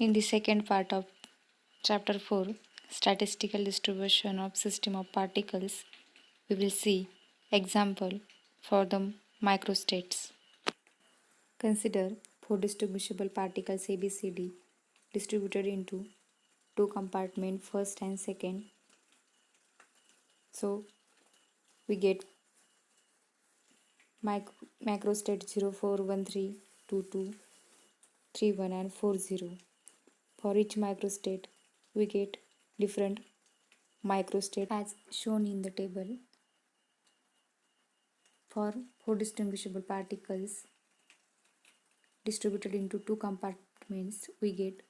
In the second part of Chapter 4, Statistical Distribution of System of Particles, we will see example for the microstates. Consider 4 distinguishable particles ABCD distributed into 2 compartments, first and second. So we get macrostate 0, 4, 1, 3, 2, 2, 3, 1 and 4, 0. For each microstate, we get different microstate as shown in the table. For 4 distinguishable particles distributed into 2 compartments, we get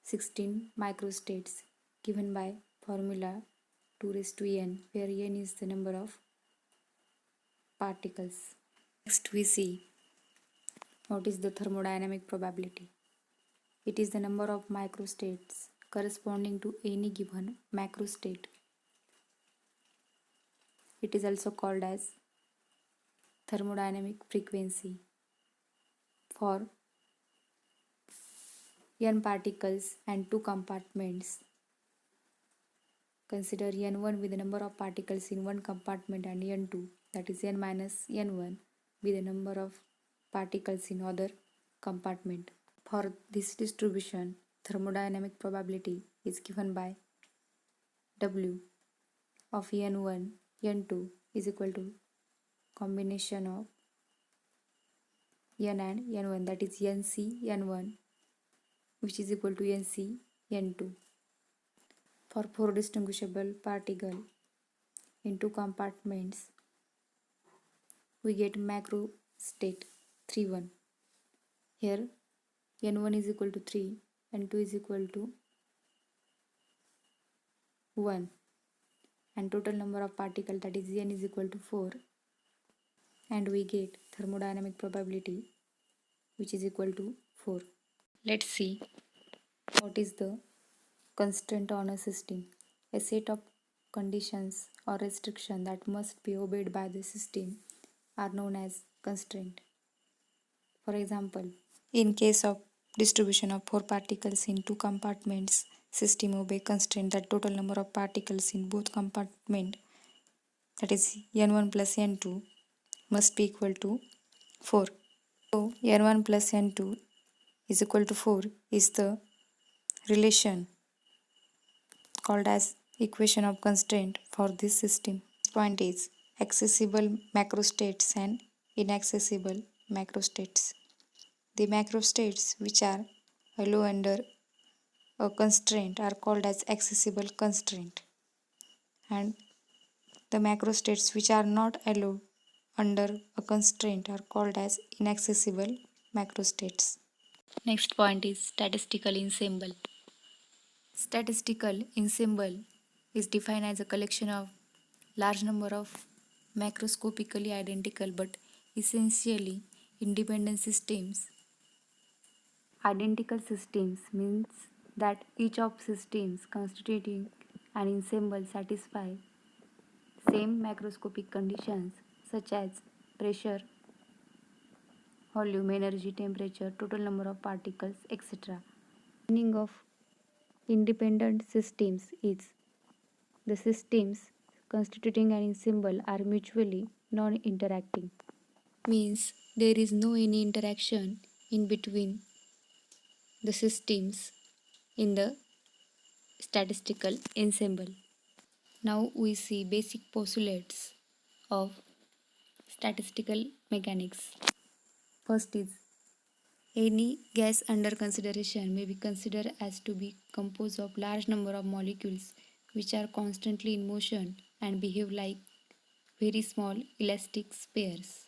16 microstates given by formula 2 raised to n, where n is the number of particles. Next we see what is the thermodynamic probability. It is the number of microstates corresponding to any given macrostate. It is also called as thermodynamic frequency. For n particles and 2 compartments, consider n1 with the number of particles in one compartment and n2, that is n minus n1, with the number of particles in other compartment. For this distribution, thermodynamic probability is given by W of n1, n2 is equal to combination of n and n1, that is nc n1, which is equal to nc n2. For 4 distinguishable particles in 2 compartments, we get macrostate 3, 1. Here n1 is equal to 3, n2 is equal to 1, and total number of particles, that is n, is equal to 4, and we get thermodynamic probability which is equal to 4. Let's see what is the constraint on a system. A set of conditions or restrictions that must be obeyed by the system are known as constraint. For example, in case of distribution of 4 particles in 2 compartments, system obey constraint that total number of particles in both compartments, that is n1 plus n2, must be equal to 4. So n1 plus n2 is equal to 4 is the relation called as equation of constraint for this system. Point is accessible macrostates and inaccessible macrostates. The macrostates which are allowed under a constraint are called as accessible constraint, and the macrostates which are not allowed under a constraint are called as inaccessible macrostates. Next point is statistical ensemble. Statistical ensemble is defined as a collection of large number of macroscopically identical but essentially independent systems. Identical systems means that each of systems constituting an ensemble satisfy same macroscopic conditions such as pressure, volume, energy, temperature, total number of particles, etc. Meaning of independent systems is the systems constituting an ensemble are mutually non-interacting. Means there is no any interaction in between the systems in the statistical ensemble. Now we see basic postulates of statistical mechanics. First is any gas under consideration may be considered as to be composed of large number of molecules which are constantly in motion and behave like very small elastic spheres.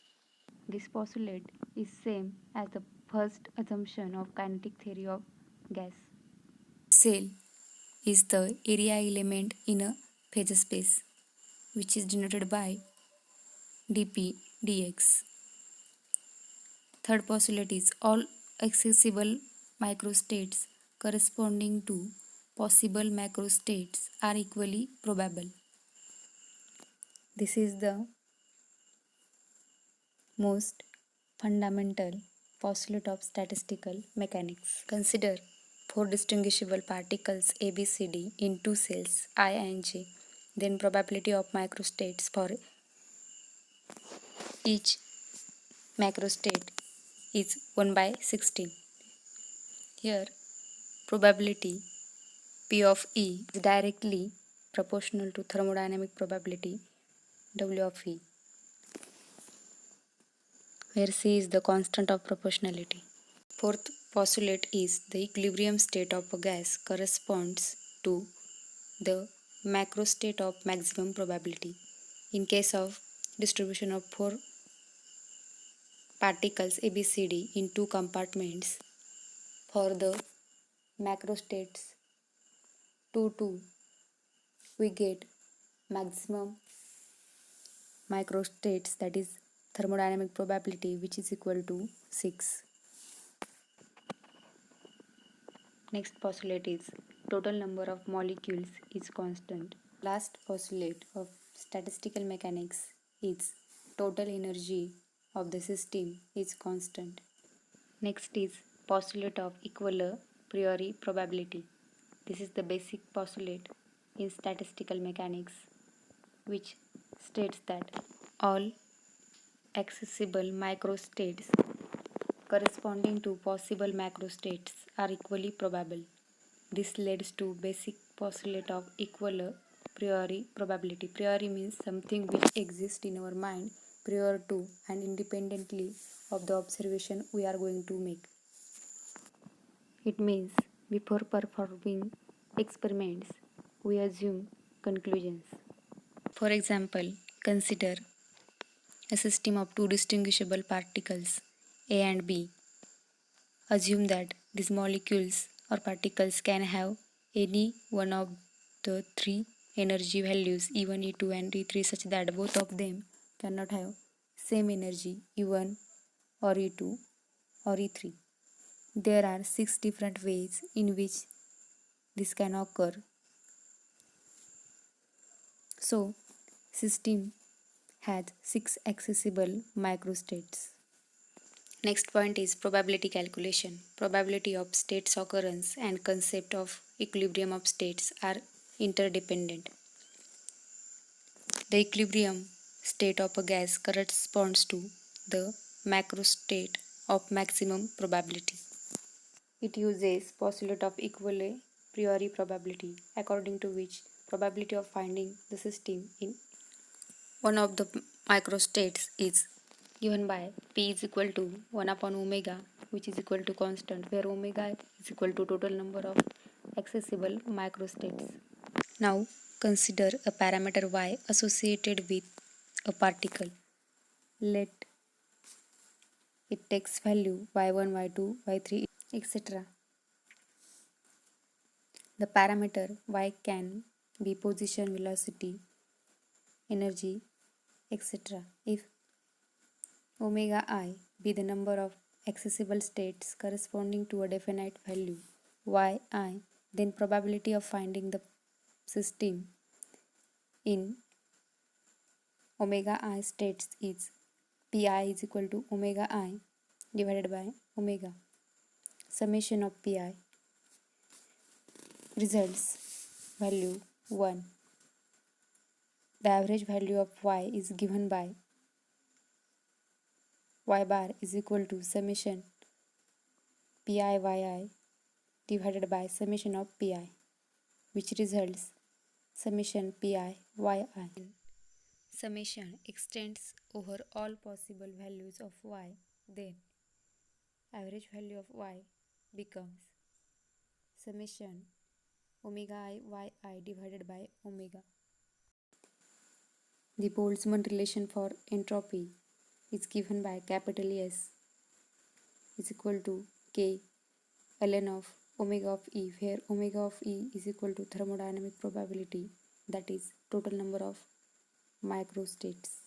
This postulate is same as the first assumption of kinetic theory of gas. Cell is the area element in a phase space, which is denoted by dp dx. Third postulate is all accessible microstates corresponding to possible macrostates are equally probable. This is the most fundamental postulate of statistical mechanics. Consider 4 distinguishable particles A, B, C, D in 2 cells I and J, then probability of microstates for each macrostate is 1 by 16. Here probability P of E is directly proportional to thermodynamic probability W of E, where C is the constant of proportionality. Fourth postulate is the equilibrium state of a gas corresponds to the macrostate of maximum probability. In case of distribution of 4 particles ABCD in 2 compartments, for the macrostates 2, 2, we get maximum microstates, that is thermodynamic probability, which is equal to 6. Next postulate is total number of molecules is constant. Last postulate of statistical mechanics is total energy of the system is constant. Next is postulate of equal a priori probability. This is the basic postulate in statistical mechanics, which states that all accessible microstates corresponding to possible macrostates are equally probable. This leads to basic postulate of equal a priori probability. Priori means something which exists in our mind prior to and independently of the observation we are going to make. It means before performing experiments, we assume conclusions. For example, consider a system of 2 distinguishable particles A and B. Assume that these molecules or particles can have any one of the 3 energy values E1, E2 and E3 such that both of them cannot have same energy E1 or E2 or E3. There are 6 different ways in which this can occur. So, system has 6 accessible microstates. Next point is probability calculation. Probability of states occurrence and concept of equilibrium of states are interdependent. The equilibrium state of a gas corresponds to the macrostate of maximum probability. It uses postulate of equal a priori probability, according to which probability of finding the system in one of the microstates is given by P is equal to 1 upon omega, which is equal to constant, where omega is equal to total number of accessible microstates. Now consider a parameter y associated with a particle. Let it takes value y1, y2, y3, etc. The parameter y can be position, velocity, energy, etc. If omega I be the number of accessible states corresponding to a definite value yi, then probability of finding the system in omega I states is pi is equal to omega I divided by omega. Summation of pi results value 1. The average value of y is given by y bar is equal to summation pi yi divided by summation of pi, which results summation pi yi. Summation extends over all possible values of y, then average value of y becomes summation omega I yi divided by omega. The Boltzmann relation for entropy is given by capital S is equal to k ln of omega of E, where omega of E is equal to thermodynamic probability, that is total number of microstates.